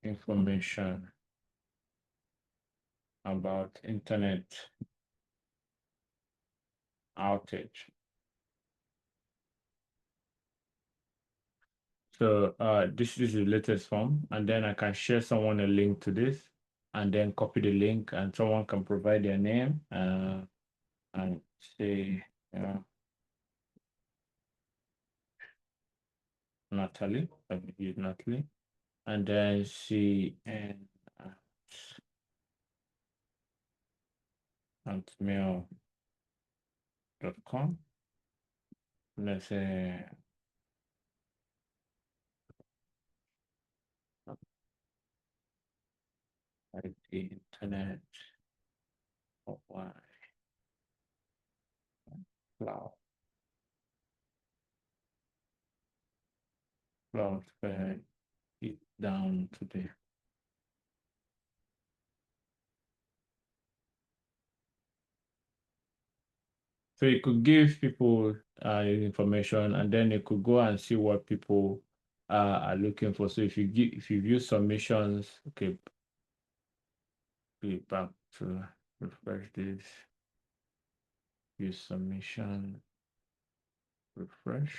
information about internet outage. So this is the latest form, and then I can share someone a link to this, and then copy the link, and someone can provide their name and say, Natalie. Let me use Natalie, and then CN at mail.com. Let's say like the internet offline cloud it down today. So you could give people information, and then you could go and see what people are looking for. So if you view submissions, okay, be back to refresh this. View submission, refresh.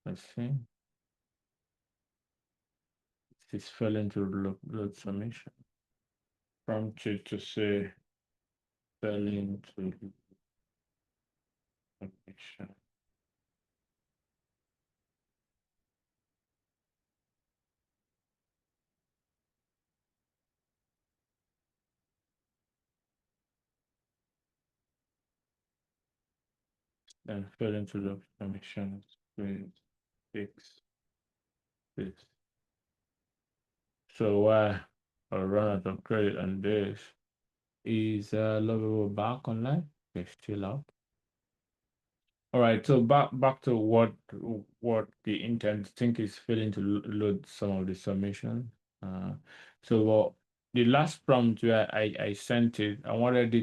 Let's see. It's failing to load submission. Prompt it to say failing to submission. Then failing to load submission. Please fix this. So why I run out of credit on this is lovable back online. They're still out. All right, so back to what the intent think is failing to load some of the submission. So the last prompt where I sent it, I wanted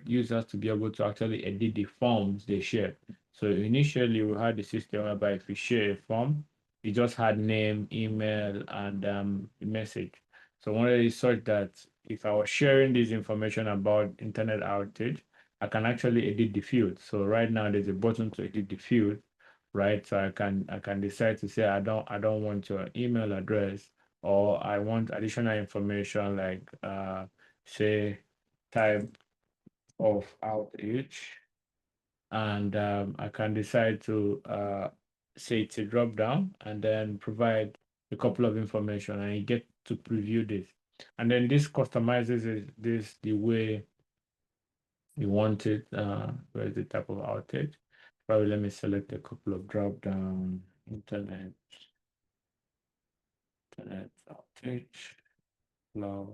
users to be able to actually edit the forms they share. So initially we had the system whereby if we share a form, it just had name, email, and a message. So I wanted it such that if I was sharing this information about internet outage, I can actually edit the field. So right now there's a button to edit the field, right? So I can decide to say I don't want your email address, or I want additional information like say type of outage, and I can decide to say it's a drop down and then provide a couple of information, and you get to preview this, and then this customizes this the way you want it, where's the type of outage. Probably let me select a couple of drop down internet outage, cloud.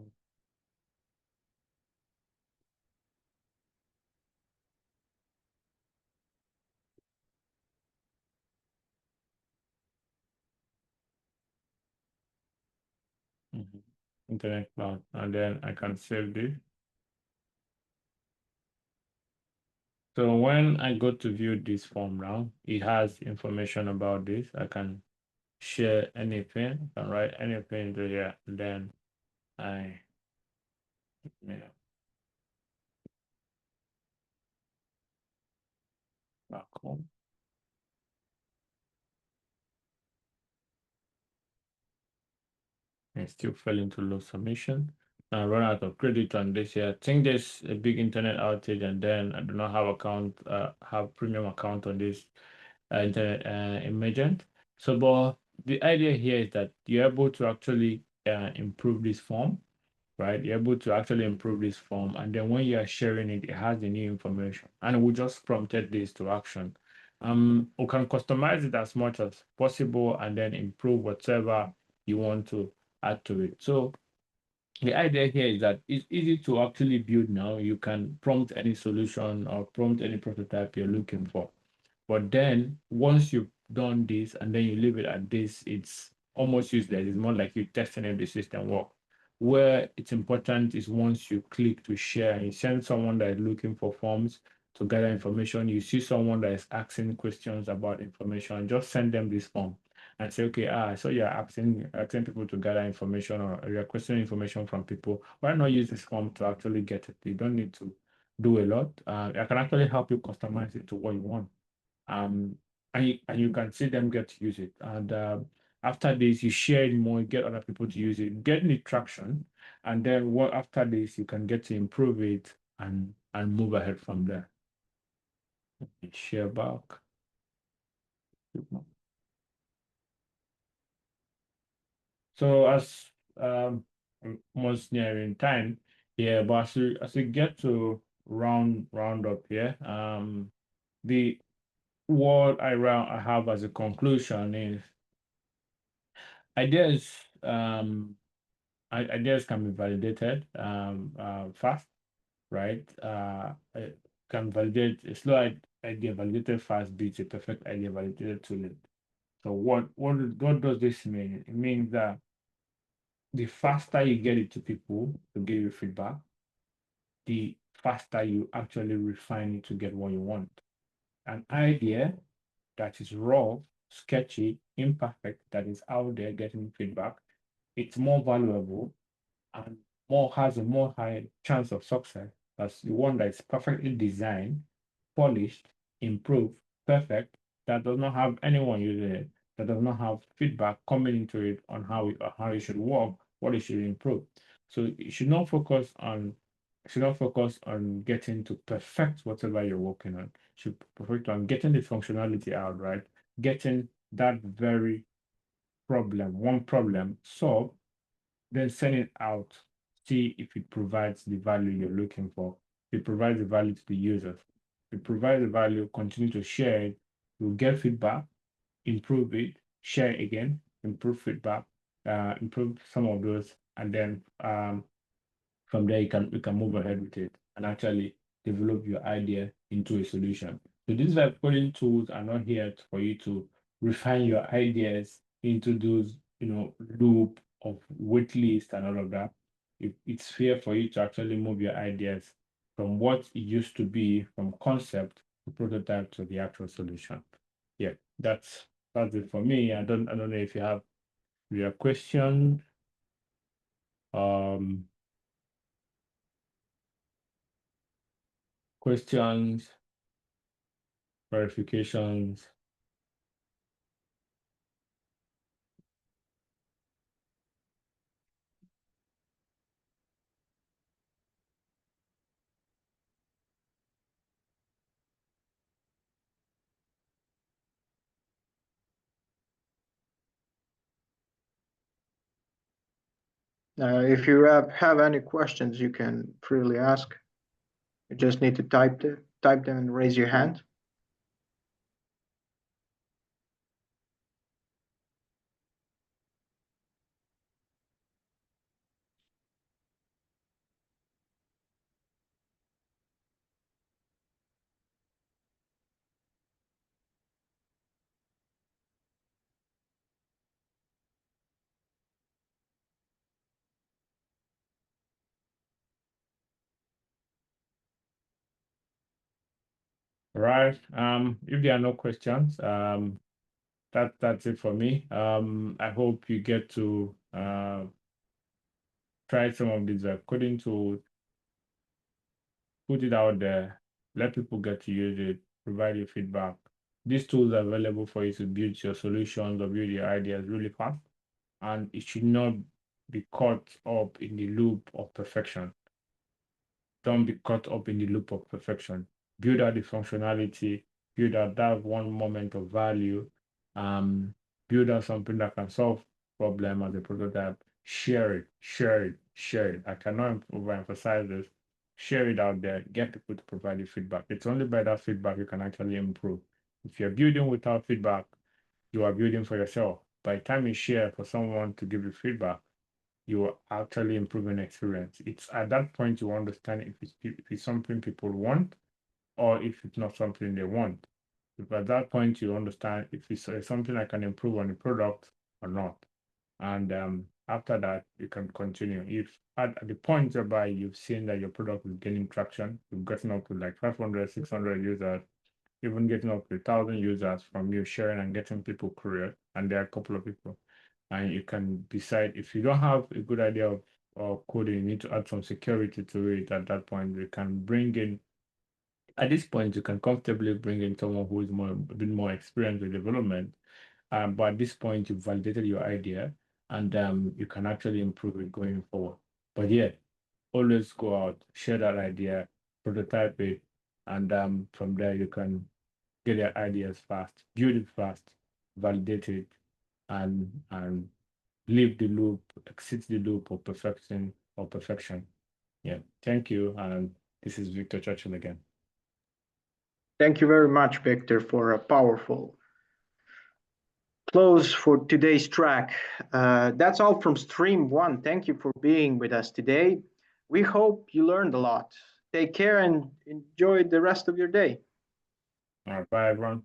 internet cloud, and then I can save this. So when I go to view this form now, it has information about this. I can share anything, I can write anything into here, and then I, yeah, back home. And still failing to load submission. I run out of credit on this here. I think there's a big internet outage, and then I do not have have premium account on this internet emergent. So, but the idea here is that you're able to actually improve this form, right? You're able to actually improve this form, and then when you are sharing it, it has the new information, and we just prompted this to action. We can customize it as much as possible, and then improve whatever you want to add to it. So the idea here is that it's easy to actually build now. You can prompt any solution or prompt any prototype you're looking for. But then once you've done this and then you leave it at this, it's almost useless. It's more like you testing if the system works. Where it's important is once you click to share and you send someone that is looking for forms to gather information, you see someone that is asking questions about information, just send them this form and say, okay, so you're asking people to gather information, or you're questioning information from people. Why not use this form to actually get it? You don't need to do a lot. I can actually help you customize it to what you want. And you can see them get to use it. And after this, you share it more, get other people to use it, get the traction, and then what after this, you can get to improve it and move ahead from there. Share back. So as almost nearing time, yeah, but as we get to round up here, the what I have as a conclusion is ideas ideas can be validated fast, right? Can validate a slow idea validated fast beats a perfect idea validated too late. So what does this mean? It means that the faster you get it to people to give you feedback, the faster you actually refine it to get what you want. An idea that is raw, sketchy, imperfect, that is out there getting feedback, it's more valuable and more has a more high chance of success as the one that is perfectly designed, polished, improved, perfect, that does not have anyone using it, that does not have feedback coming into it on how it should work, what it should improve. So you should not focus on getting to perfect whatever you're working on. You should focus on getting the functionality out, right? Getting that very one problem solved, then send it out, see if it provides the value you're looking for. If it provides the value to the users. If it provides the value, continue to share it. You'll get feedback, improve it, share it again, improve feedback, improve some of those, and then from there we can move ahead with it and actually develop your idea into a solution. So these vibe coding tools are not here for you to refine your ideas into those, loop of wait list and all of that. It's fair for you to actually move your ideas from what it used to be, from concept to prototype to the actual solution. Yeah, that's it for me. I don't know if you have your question. Questions, verifications. If you have any questions, you can freely ask. You just need to type them and raise your hand. Right. If there are no questions, that's it for me. I hope you get to try some of these coding tools, put it out there, let people get to use it, provide you feedback. These tools are available for you to build your solutions or build your ideas really fast, and it should not be caught up in the loop of perfection. Don't be caught up in the loop of perfection. Build out the functionality, build out that one moment of value, um, build out something that can solve problem as a prototype, share it, share it, share it. I cannot overemphasize this. Share it out there, get people to provide you feedback. It's only by that feedback you can actually improve. If you're building without feedback, you are building for yourself. By the time you share for someone to give you feedback, you are actually improving experience. It's at that point you understand if it's something people want or if it's not something they want. If at that point you understand if it's something I can improve on the product or not. And after that, you can continue. If at the point whereby you've seen that your product is gaining traction, you've gotten up to like 500, 600 users, even getting up to 1,000 users from you sharing and getting people curious, and there are a couple of people, and you can decide if you don't have a good idea of coding, you need to add some security to it. At that point, you can bring in. At this point, you can comfortably bring in someone who is a bit more experienced with development. But at this point, you've validated your idea, and you can actually improve it going forward. But yeah, always go out, share that idea, prototype it, and from there you can get your ideas fast, build it fast, validate it, and leave the loop, exit the loop of perfection. Yeah. Thank you. And this is Victor Churchill again. Thank you very much, Victor, for a powerful close for today's track. That's all from Stream 1. Thank you for being with us today. We hope you learned a lot. Take care and enjoy the rest of your day. All right. Bye, everyone.